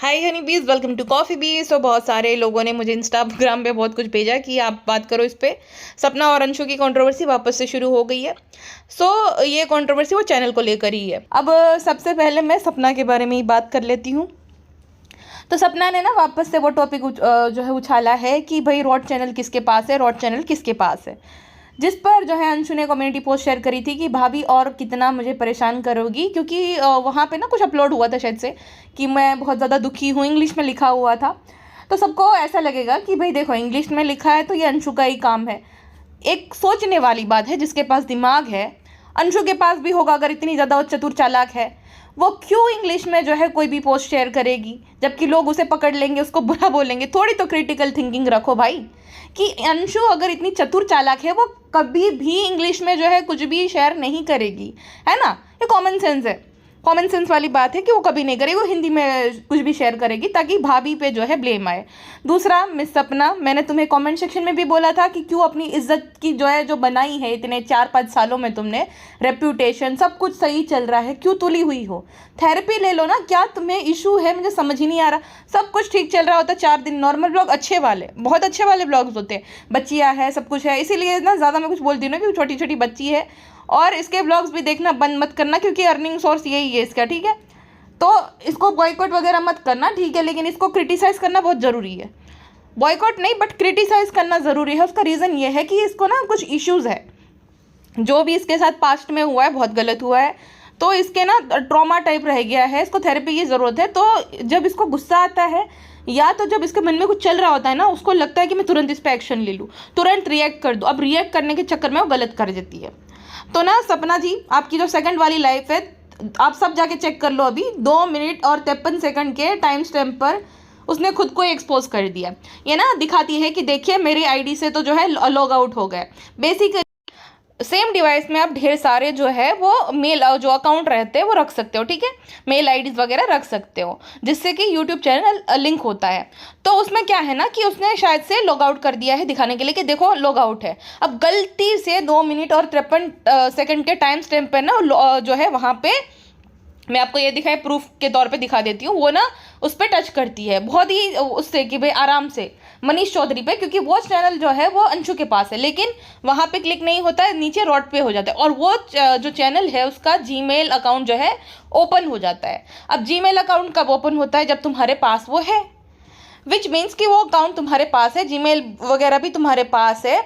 हाय हनी बीज, welcome to coffee बीज। तो बहुत सारे लोगों ने मुझे इंस्टाग्राम पे बहुत कुछ भेजा कि आप बात करो इस पे। सपना और अंशु की कंट्रोवर्सी वापस से शुरू हो गई है। ये कंट्रोवर्सी वो चैनल को लेकर ही है। अब सबसे पहले मैं सपना के बारे में ही बात कर लेती हूँ। तो सपना ने ना वापस से वो टॉपिक जो है उछाला है कि भाई रॉड चैनल किसके पास है, रॉड चैनल किसके पास है। जिस पर जो है अंशु ने कम्युनिटी पोस्ट शेयर करी थी कि भाभी और कितना मुझे परेशान करोगी, क्योंकि वहाँ पे ना कुछ अपलोड हुआ था शायद से कि मैं बहुत ज़्यादा दुखी हूँ, इंग्लिश में लिखा हुआ था। तो सबको ऐसा लगेगा कि भाई देखो इंग्लिश में लिखा है तो ये अंशु का ही काम है। एक सोचने वाली बात है, जिसके पास दिमाग है, अंशु के पास भी होगा अगर इतनी ज़्यादा वो चतुर चालाक है, वो क्यों इंग्लिश में जो है कोई भी पोस्ट शेयर करेगी, जबकि लोग उसे पकड़ लेंगे, उसको बुरा बोलेंगे। थोड़ी तो क्रिटिकल थिंकिंग रखो भाई, कि अंशु अगर इतनी चतुर चालाक है वो कभी भी इंग्लिश में जो है कुछ भी शेयर नहीं करेगी, है ना। ये कॉमन सेंस है, कॉमन सेंस वाली बात है कि वो कभी नहीं करेगी, वो हिंदी में कुछ भी शेयर करेगी ताकि भाभी पे जो है ब्लेम आए। दूसरा, मिस सपना, मैंने तुम्हें कमेंट सेक्शन में भी बोला था कि क्यों अपनी इज्जत की जो है जो बनाई है इतने 4-5 सालों में, तुमने रेप्यूटेशन सब कुछ सही चल रहा है, क्यों तुली हुई हो। थेरेपी ले लो ना, क्या तुम्हें इशू है, मुझे समझ ही नहीं आ रहा। सब कुछ ठीक चल रहा होता, 4 दिन नॉर्मल ब्लॉग, अच्छे वाले, बहुत अच्छे वाले ब्लॉग्स होते हैं, बच्चियाँ है, सब कुछ है, इसीलिए ना ज़्यादा मैं कुछ बोलती हूँ ना कि छोटी छोटी बच्ची है। और इसके ब्लॉग्स भी देखना बंद मत करना, क्योंकि अर्निंग सोर्स यही है इसका, ठीक है। तो इसको बॉयकॉट वगैरह मत करना, ठीक है, लेकिन इसको क्रिटिसाइज़ करना बहुत ज़रूरी है। बॉयकॉट नहीं, बट क्रिटिसाइज़ करना ज़रूरी है। उसका रीज़न ये है कि इसको ना कुछ इश्यूज़ है, जो भी इसके साथ पास्ट में हुआ है बहुत गलत हुआ है, तो इसके ना ट्रॉमा टाइप रह गया है, इसको थेरेपी की ज़रूरत है। तो जब इसको गुस्सा आता है या तो जब इसके मन में कुछ चल रहा होता है ना, उसको लगता है कि मैं तुरंत इस पर एक्शन ले लूँ, तुरंत रिएक्ट कर दूँ। अब रिएक्ट करने के चक्कर में वो गलत कर देती है। तो ना सपना जी, आपकी जो सेकंड वाली लाइफ है, आप सब जाके चेक कर लो। अभी 2 मिनट और 53 सेकंड के टाइम स्टैम्प पर उसने खुद को एक्सपोज कर दिया। ये ना दिखाती है कि देखिए मेरी आईडी से तो जो है लॉग आउट हो गए। बेसिकली सेम डिवाइस में आप ढेर सारे जो है वो मेल जो अकाउंट रहते हैं वो रख सकते हो, ठीक है, मेल आईडीज वगैरह रख सकते हो, जिससे कि यूट्यूब चैनल लिंक होता है। तो उसमें क्या है ना कि उसने शायद से लॉग आउट कर दिया है, दिखाने के लिए कि देखो लॉग आउट है। अब गलती से 2 मिनट और 53 सेकंड के टाइम स्टैम्प पर ना जो है वहाँ पे मैं आपको ये दिखाई प्रूफ के तौर पे दिखा देती हूँ, वो ना उस पर टच करती है बहुत ही उससे कि भाई आराम से, मनीष चौधरी पे, क्योंकि वो चैनल जो है वो अंशु के पास है, लेकिन वहाँ पे क्लिक नहीं होता है, नीचे रॉड पे हो जाता है, और वो जो चैनल है उसका जीमेल अकाउंट जो है ओपन हो जाता है। अब जीमेल अकाउंट कब ओपन होता है, जब तुम्हारे पास वो है, विच मीन्स कि वो अकाउंट तुम्हारे पास है, जीमेल वगैरह भी तुम्हारे पास है।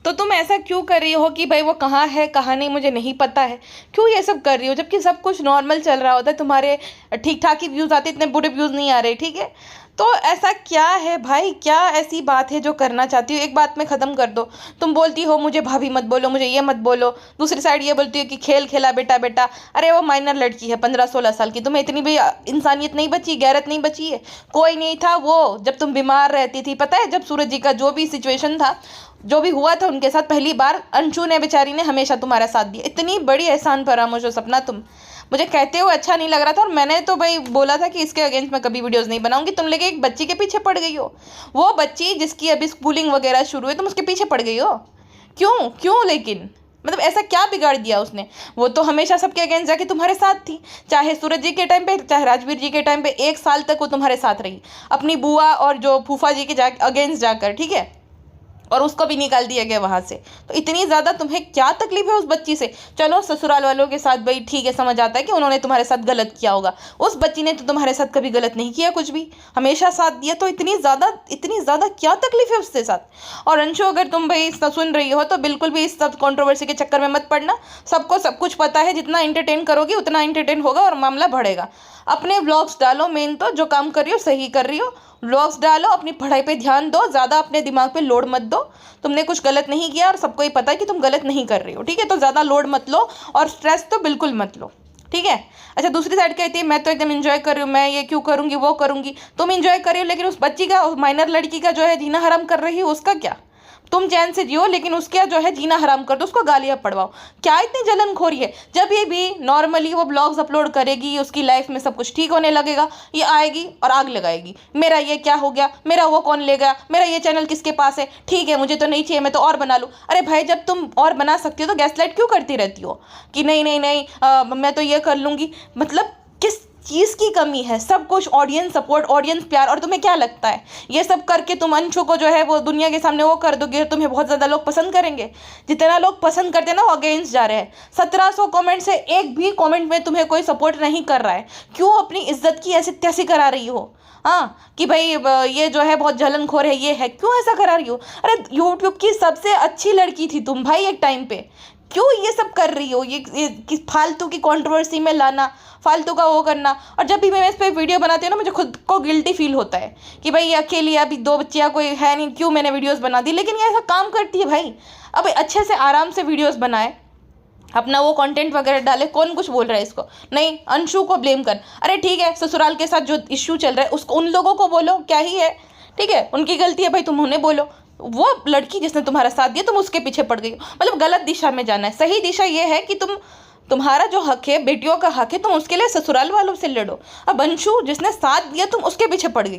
तो तुम ऐसा क्यों कर रही हो कि भाई वो कहाँ है कहाँ नहीं मुझे नहीं पता है, क्यों ये सब कर रही हो, जबकि सब कुछ नॉर्मल चल रहा होता है, तुम्हारे ठीक ठाक ही व्यूज़ आते, इतने बुरे व्यूज़ नहीं आ रहे, ठीक है। तो ऐसा क्या है भाई, क्या ऐसी बात है जो करना चाहती हो, एक बात में ख़त्म कर दो। तुम बोलती हो मुझे भाभी मत बोलो, मुझे ये मत बोलो, दूसरी साइड ये बोलती हो कि खेल खेला बेटा बेटा। अरे वो माइनर लड़की है 15-16 साल की, तुम्हें इतनी भी इंसानियत नहीं बची, गैरत नहीं बची है। कोई नहीं था वो जब तुम बीमार रहती थी, पता है, जब सूरज जी का जो भी सिचुएशन था, जो भी हुआ था उनके साथ, पहली बार अंशु ने बेचारी ने हमेशा तुम्हारा साथ दिया। इतनी बड़ी एहसान फरामोश हो सपना तुम, मुझे कहते हुए अच्छा नहीं लग रहा था, और मैंने तो भाई बोला था कि इसके अगेंस्ट मैं कभी वीडियोस नहीं बनाऊंगी। तुम लेके एक बच्ची के पीछे पड़ गई हो, वो बच्ची जिसकी अभी स्कूलिंग वगैरह शुरू है, तुम उसके पीछे पड़ गई हो, क्यों क्यों लेकिन मतलब ऐसा क्या बिगाड़ दिया उसने। वो तो हमेशा सबके अगेंस्ट जाके तुम्हारे साथ थी, चाहे सूरज जी के टाइम पे चाहे राजवीर जी के टाइम पे, 1 साल तक वो तुम्हारे साथ रही, अपनी बुआ और जो फूफा जी के अगेंस्ट जाकर, ठीक है, और उसको भी निकाल दिया गया वहाँ से। तो इतनी ज़्यादा तुम्हें क्या तकलीफ है उस बच्ची से। चलो ससुराल वालों के साथ भाई ठीक है, समझ आता है कि उन्होंने तुम्हारे साथ गलत किया होगा, उस बच्ची ने तो तुम्हारे साथ कभी गलत नहीं किया, कुछ भी हमेशा साथ दिया, तो इतनी ज़्यादा क्या तकलीफ है उसके साथ। और अंशु, अगर तुम भाई सुन रही हो तो बिल्कुल भी इस सब कॉन्ट्रोवर्सी के चक्कर में मत पड़ना। सबको सब कुछ पता है, जितना इंटरटेन करोगी उतना इंटरटेन होगा और मामला बढ़ेगा। अपने ब्लॉग्स डालो, मेन तो जो काम कर रही हो सही कर रही हो, व्लॉग्स डालो, अपनी पढ़ाई पे ध्यान दो, ज़्यादा अपने दिमाग पे लोड मत दो। तुमने कुछ गलत नहीं किया और सबको ही पता है कि तुम गलत नहीं कर रही हो, ठीक है। तो ज़्यादा लोड मत लो और स्ट्रेस तो बिल्कुल मत लो, ठीक है। अच्छा, दूसरी साइड कहती है मैं तो एकदम इन्जॉय कर रही हूँ, मैं ये क्यों करूँगी वो करूँगी। तुम इन्जॉय कर रही हो, लेकिन उस बच्ची का, उस माइनर लड़की का जो है जीना हराम कर रही हो, उसका क्या। तुम चैन से जियो, लेकिन उसका जो है जीना हराम कर दो, उसको गालियाँ पड़वाओ। क्या इतनी जलन खोरी है। जब ये भी नॉर्मली वो ब्लॉग्स अपलोड करेगी, उसकी लाइफ में सब कुछ ठीक होने लगेगा, ये आएगी और आग लगाएगी, मेरा ये क्या हो गया, मेरा वो कौन ले गया, मेरा ये चैनल किसके पास है, ठीक है मुझे तो नहीं चाहिए, मैं तो और बना लूँ। अरे भाई, जब तुम और बना सकती हो तो गैसलाइट क्यों करती रहती हो कि नहीं नहीं नहीं मैं तो ये कर लूँगी। मतलब चीज़ की कमी है, सब कुछ ऑडियंस सपोर्ट, ऑडियंस प्यार। और तुम्हें क्या लगता है ये सब करके तुम अंशु को जो है वो दुनिया के सामने वो कर दोगे, तुम्हें बहुत ज़्यादा लोग पसंद करेंगे? जितना लोग पसंद करते हैं ना वो अगेंस्ट जा रहे हैं। 1700 कमेंट से एक भी कमेंट में तुम्हें कोई सपोर्ट नहीं कर रहा है। क्यों अपनी इज्जत की ऐसी तैसी करा रही हो? हाँ कि भाई ये जो है बहुत जलनखोर है, ये है, क्यों ऐसा करा रही हो? अरे यूट्यूब की सबसे अच्छी लड़की थी तुम भाई एक टाइम पे, क्यों ये सब कर रही हो? ये फालतू की कंट्रोवर्सी में लाना, फालतू का वो करना। और जब भी मैं इस पर वीडियो बनाती हूँ ना मुझे खुद को गिल्टी फील होता है कि भाई ये अकेली, अभी 2 बच्चियाँ कोई है नहीं, क्यों मैंने वीडियोस बना दी। लेकिन ये ऐसा काम करती है भाई, अब अच्छे से आराम से वीडियोस बनाए, अपना वो कंटेंट वगैरह डाले। कौन कुछ बोल रहा है इसको? नहीं, अंशु को ब्लेम कर। अरे ठीक है, ससुराल के साथ जो इश्यू चल रहा है उसको उन लोगों को बोलो, क्या ही है, ठीक है, उनकी गलती है भाई, तुम उन्हें बोलो। वो लड़की जिसने तुम्हारा साथ दिया तुम उसके पीछे पड़ गई हो। मतलब गलत दिशा में जाना है। सही दिशा ये है कि तुम्हारा जो हक है, बेटियों का हक है, तुम उसके लिए ससुराल वालों से लड़ो। अब अंशु जिसने साथ दिया तुम उसके पीछे पड़ गई,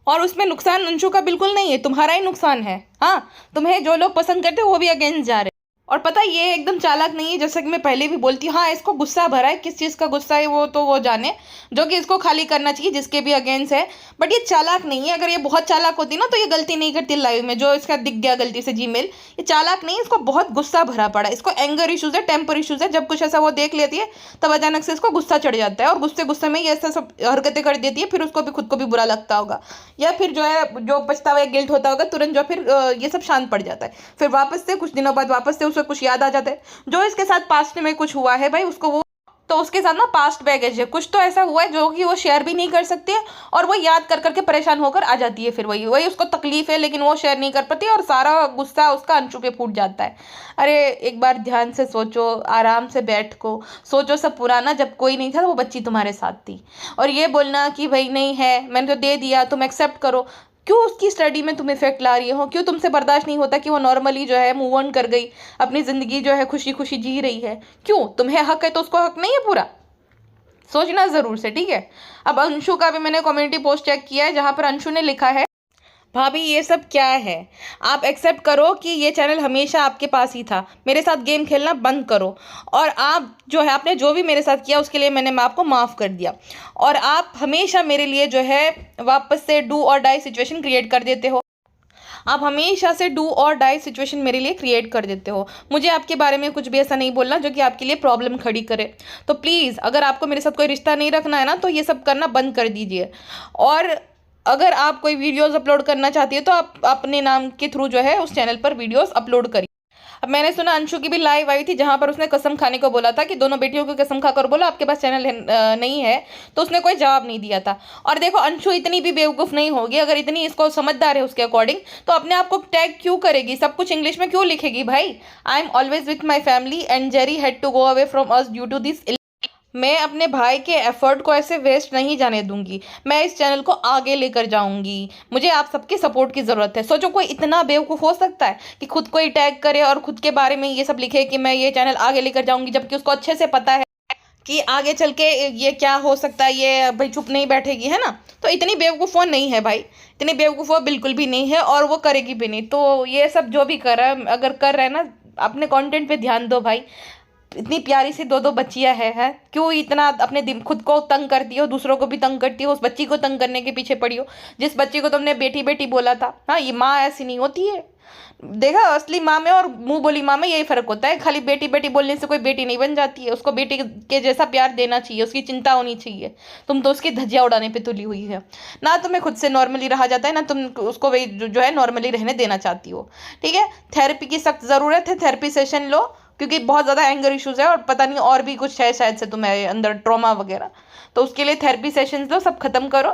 और उसमें नुकसान अंशु का बिल्कुल नहीं है, तुम्हारा ही नुकसान है। हाँ, तुम्हें जो लोग पसंद करते हैं वो भी अगेंस्ट जा रहे हैं। और पता है ये एकदम चालाक नहीं है, जैसा कि मैं पहले भी बोलती हूँ। हाँ, इसको गुस्सा भरा है, किस चीज़ का गुस्सा है वो तो वो जाने, जो कि इसको खाली करना चाहिए जिसके भी अगेंस्ट है। बट ये चालाक नहीं है। अगर ये बहुत चालाक होती ना तो ये गलती नहीं करती लाइव में, जो इसका दिख गया गलती से जीमेल। ये चालाक नहीं है, इसको बहुत गुस्सा भरा पड़ा है, इसको एंगर इशूज़ है, टेम्पर इशूज़ है। जब कुछ ऐसा वो देख लेती है तब अचानक से इसको गुस्सा चढ़ जाता है, और गुस्से गुस्से में ये ऐसा सब हरकतें कर देती है। फिर उसको भी खुद को भी बुरा लगता होगा, या फिर जो है जो पछतावा या गिल्ट होता होगा तुरंत, जो फिर ये सब शांत पड़ जाता है। फिर वापस से कुछ दिनों बाद वापस से उसे कुछ याद आ जाता है जो इसके साथ पास्ट में कुछ हुआ है भाई, उसको वो तो उसके साथ ना पास्ट बैगेज है, कुछ तो ऐसा हुआ है जो कि वो शेयर भी नहीं कर सकती है, और वो याद कर करके परेशान होकर आ जाती है। फिर वही वही उसको तकलीफ है, लेकिन वो शेयर नहीं कर पाती, और सारा गुस्सा उसका अंशु पे फूट जाता है। अरे एक बार ध्यान से सोचो, आराम से बैठ को सोचो, सब पुराना जब कोई नहीं था तो वो बच्ची तुम्हारे साथ थी, और ये बोलना कि भाई नहीं है, मैंने तो दे दिया, तुम एक्सेप्ट करो। क्यों उसकी स्टडी में तुम इफेक्ट ला रही हो? क्यों तुमसे बर्दाश्त नहीं होता कि वो नॉर्मली जो है मूव ऑन कर गई, अपनी ज़िंदगी जो है खुशी खुशी जी रही है? क्यों? तुम्हें हक है तो उसको हक नहीं है पूरा? सोचना ज़रूर से, ठीक है। अब अंशु का भी मैंने कम्युनिटी पोस्ट चेक किया है, जहाँ पर अंशु ने लिखा है, भाभी ये सब क्या है? आप एक्सेप्ट करो कि ये चैनल हमेशा आपके पास ही था, मेरे साथ गेम खेलना बंद करो, और आप जो है आपने जो भी मेरे साथ किया उसके लिए मैंने आपको माफ़ कर दिया, और आप हमेशा मेरे लिए जो है वापस से डू और डाई सिचुएशन क्रिएट कर देते हो। आप हमेशा से डू और डाई सिचुएशन मेरे लिए क्रिएट कर देते हो। मुझे आपके बारे में कुछ भी ऐसा नहीं बोलना जो कि आपके लिए प्रॉब्लम खड़ी करे। तो प्लीज़ अगर आपको मेरे साथ कोई रिश्ता नहीं रखना है ना तो ये सब करना बंद कर दीजिए। और अगर आप कोई वीडियोस अपलोड करना चाहती है तो आप अपने नाम के थ्रू जो है उस चैनल पर वीडियोस अपलोड करिए। अब मैंने सुना अंशु की भी लाइव आई थी जहां पर उसने कसम खाने को बोला था कि दोनों बेटियों की कसम खाकर बोलो आपके पास चैनल नहीं है, तो उसने कोई जवाब नहीं दिया था। और देखो अंशु इतनी भी बेवकूफ़ नहीं होगी, अगर इतनी इसको समझदार है उसके अकॉर्डिंग तो अपने आप को टैग क्यों करेगी, सब कुछ इंग्लिश में क्यों लिखेगी? भाई I am always with my family and Jerry had to go away from us due to this. मैं अपने भाई के एफर्ट को ऐसे वेस्ट नहीं जाने दूंगी, मैं इस चैनल को आगे लेकर जाऊंगी। मुझे आप सबके सपोर्ट की ज़रूरत है। सोचो कोई इतना बेवकूफ़ हो सकता है कि खुद को ही टैग करे और खुद के बारे में ये सब लिखे कि मैं ये चैनल आगे लेकर जाऊंगी, जबकि उसको अच्छे से पता है कि आगे चल के ये क्या हो सकता है, ये भाई चुप नहीं बैठेगी, है ना। तो इतनी बेवकूफ़ वो नहीं है भाई, इतनी बेवकूफ़ वो बिल्कुल भी नहीं है, और वो करेगी भी नहीं। तो ये सब जो भी कर रहा है, अगर कर रहा है ना, अपने कंटेंट पे ध्यान दो भाई। इतनी प्यारी सी 2 बच्चियां है क्यों इतना अपने खुद को तंग करती हो, दूसरों को भी तंग करती हो, उस बच्ची को तंग करने के पीछे पड़ी हो जिस बच्ची को तुमने बेटी बेटी बोला था। हाँ, ये माँ ऐसी नहीं होती है। देखा, असली माँ में और मुंह बोली माँ में यही फर्क होता है। खाली बेटी बेटी बोलने से कोई बेटी नहीं बन जाती है, उसको बेटी के जैसा प्यार देना चाहिए, उसकी चिंता होनी चाहिए। तुम तो उसकी धज्जियां उड़ाने पे तुली हुई है ना, तुम्हें खुद से नॉर्मली रहा जाता है ना, तुम उसको वही जो है नॉर्मली रहने देना चाहती हो। ठीक है, थेरेपी की सख्त ज़रूरत है, थेरेपी सेशन लो, क्योंकि बहुत ज़्यादा एंगर इश्यूज़ है और पता नहीं और भी कुछ है शायद से तुम्हारे अंदर ट्रॉमा वगैरह। तो उसके लिए थेरेपी सेशंस लो, सब खत्म करो,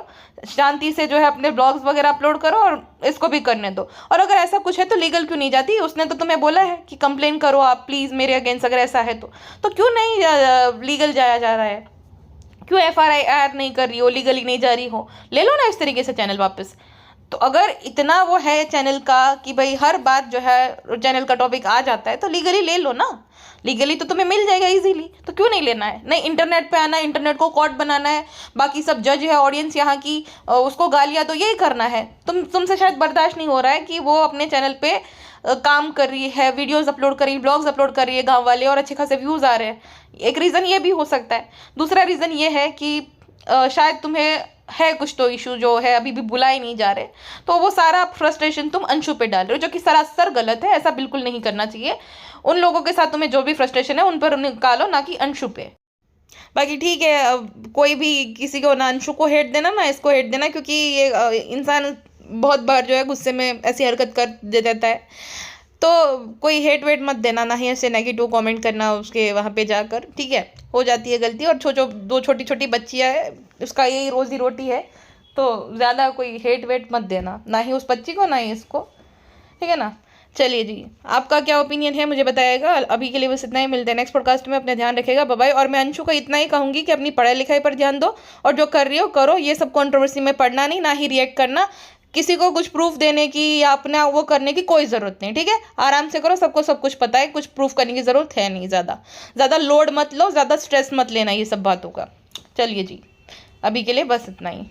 शांति से जो है अपने ब्लॉग्स वगैरह अपलोड करो और इसको भी करने दो। और अगर ऐसा कुछ है तो लीगल क्यों नहीं जाती? उसने तो तुम्हें बोला है कि कंप्लेन करो आप प्लीज़ मेरे अगेंस्ट, अगर ऐसा है तो क्यों नहीं लीगल जाया जा रहा है? क्यों FIR नहीं कर रही हो, लीगली नहीं जा रही हो? ले लो ना इस तरीके से चैनल वापस। तो अगर इतना वो है चैनल का कि भाई हर बात जो है चैनल का टॉपिक आ जाता है तो लीगली ले लो ना, लीगली तो तुम्हें मिल जाएगा इजीली, तो क्यों नहीं लेना है? नहीं इंटरनेट पे आना है, इंटरनेट को कोर्ट बनाना है, बाकी सब जज है ऑडियंस यहाँ की, उसको गालियाँ तो यही करना है। तुमसे शायद बर्दाश्त नहीं हो रहा है कि वो अपने चैनल पे काम कर रही है, वीडियोस अपलोड कर रही है, ब्लॉग्स अपलोड कर रही है गाँव वाले, और अच्छे खासे व्यूज़ आ रहे हैं। एक रीज़न ये भी हो सकता है। दूसरा रीज़न ये है कि शायद तुम्हें है कुछ तो इशू जो है अभी भी बुलाए नहीं जा रहे, तो वो सारा फ्रस्ट्रेशन तुम अंशु पे डाल रहे हो, जो कि सरासर गलत है। ऐसा बिल्कुल नहीं करना चाहिए। उन लोगों के साथ तुम्हें जो भी फ्रस्ट्रेशन है उन पर निकालो, ना कि अंशु पे। बाकी ठीक है, कोई भी किसी को, ना अंशु को हेट देना ना इसको हेट देना, क्योंकि ये इंसान बहुत बार जो है गुस्से में ऐसी हरकत कर दे देता है। तो कोई हेट वेट मत देना, ना ही ऐसे नेगेटिव कमेंट करना उसके वहाँ पे जाकर, ठीक है। हो जाती है गलती, और दो छोटी छोटी बच्चियाँ है, उसका यही रोजी रोटी है, तो ज़्यादा कोई हेट वेट मत देना, ना ही उस बच्ची को ना ही इसको, ठीक है ना। चलिए जी, आपका क्या ओपिनियन है मुझे बताइएगा। अभी के लिए बस इतना ही, मिलते हैं नेक्स्ट पॉडकास्ट में। अपने ध्यान रखेगा, बाय बाय। और मैं अंशु को इतना ही कहूँगी कि अपनी पढ़ाई लिखाई पर ध्यान दो, और जो कर रही हो करो। ये सब कंट्रोवर्सी में पढ़ना नहीं, ना ही रिएक्ट करना। किसी को कुछ प्रूफ देने की या अपना वो करने की कोई ज़रूरत नहीं, ठीक है। आराम से करो, सबको सब कुछ पता है, कुछ प्रूफ करने की ज़रूरत है नहीं। ज़्यादा लोड मत लो, ज़्यादा स्ट्रेस मत लेना ये सब बातों का। चलिए जी, अभी के लिए बस इतना ही।